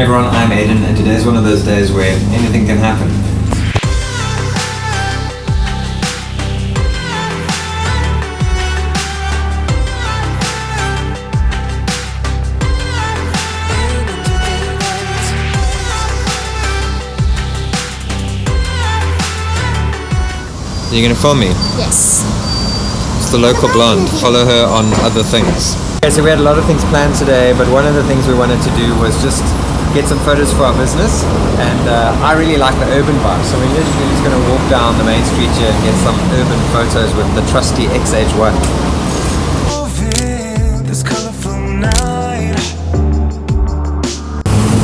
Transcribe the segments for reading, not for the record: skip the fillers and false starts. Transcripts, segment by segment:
Hey everyone, I'm Aiden, and today's one of those days where anything can happen. Are you gonna film me? Yes. It's the local blonde. Follow her on other things. Okay, so we had a lot of things planned today, but one of the things we wanted to do was just get some photos for our business, and I really like the urban vibe, so we're literally just going to walk down the main street here and get some urban photos with the trusty XH1.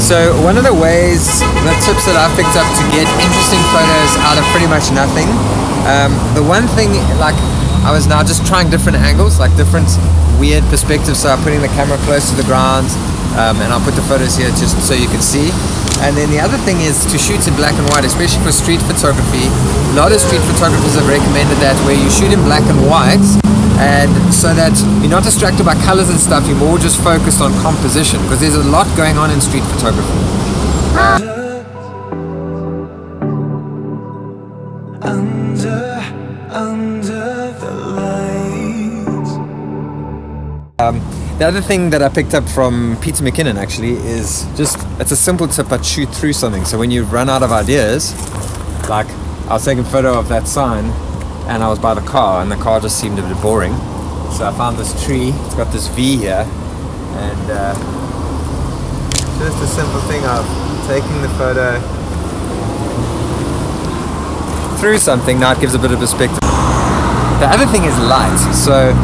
So one of the ways, the tips that I've picked up to get interesting photos out of pretty much nothing, the one thing, like, I was now just trying different angles, like different weird perspectives, so I'm putting the camera close to the ground, and I'll put the photos here just so you can see. And then the other thing is to shoot in black and white, especially for street photography. A lot of street photographers have recommended that, where you shoot in black and white, and so that you're not distracted by colors and stuff, you're more just focused on composition, because there's a lot going on in street photography. Under the lights. The other thing that I picked up from Peter McKinnon actually is just, it's a simple tip, but shoot through something. So when you run out of ideas, like I was taking a photo of that sign and I was by the car and the car just seemed a bit boring. So I found this tree, it's got this V here, and just a simple thing of taking the photo through something. Now it gives a bit of perspective. The other thing is light. So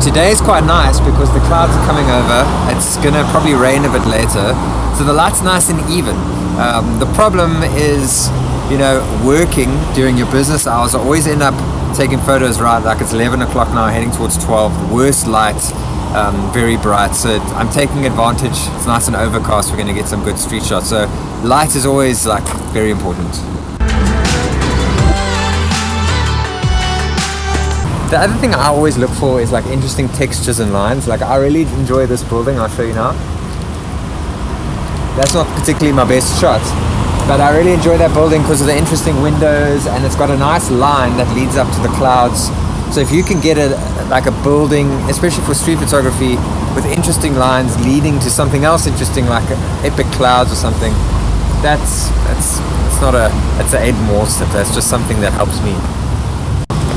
today is quite nice because the clouds are coming over. It's gonna probably rain a bit later, so the light's nice and even. The problem is, you know, working during your business hours, I always end up taking photos right, like it's 11 o'clock now, heading towards 12, worst light, very bright, so I'm taking advantage. It's nice and overcast, we're gonna get some good street shots, so light is always like very important. The other thing I always look for is like interesting textures and lines. Like I really enjoy this building, I'll show you now. That's not particularly my best shot, but I really enjoy that building because of the interesting windows, and it's got a nice line that leads up to the clouds. So if you can get like a building, especially for street photography, with interesting lines leading to something else interesting, like epic clouds or something, that's an Aiden Moore's tip. That's just something that helps me.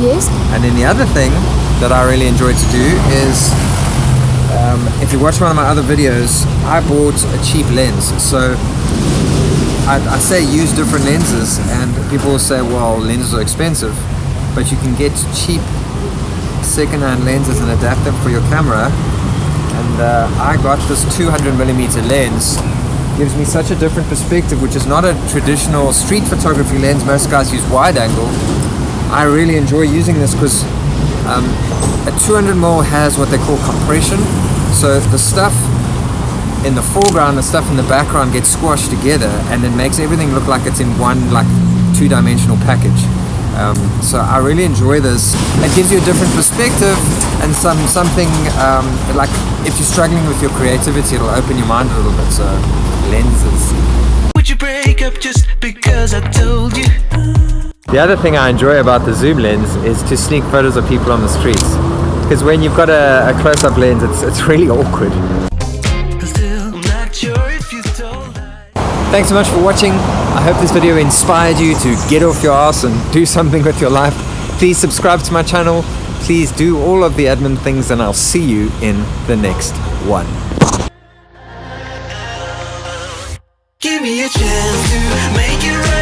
Yes. And then the other thing that I really enjoy to do is, if you watch one of my other videos, I bought a cheap lens. So I say use different lenses, and people will say, well, lenses are expensive, but you can get cheap second-hand lenses and adapt them for your camera. And I got this 200mm lens. Gives me such a different perspective, which is not a traditional street photography lens. Most guys use wide angle. I really enjoy using this because a 200mm has what they call compression. So the stuff in the foreground, the stuff in the background gets squashed together, and it makes everything look like it's in one, like, two-dimensional package. So I really enjoy this. It gives you a different perspective, and something like if you're struggling with your creativity, it'll open your mind a little bit. So lenses. Would you break up just because I told you? The other thing I enjoy about the zoom lens is to sneak photos of people on the streets, because when you've got a close-up lens, it's really awkward. Thanks so much for watching. I hope this video inspired you to get off your ass and do something with your life. Please subscribe to my channel. Please do all of the admin things, and I'll see you in the next one. Give me a chance to make it right.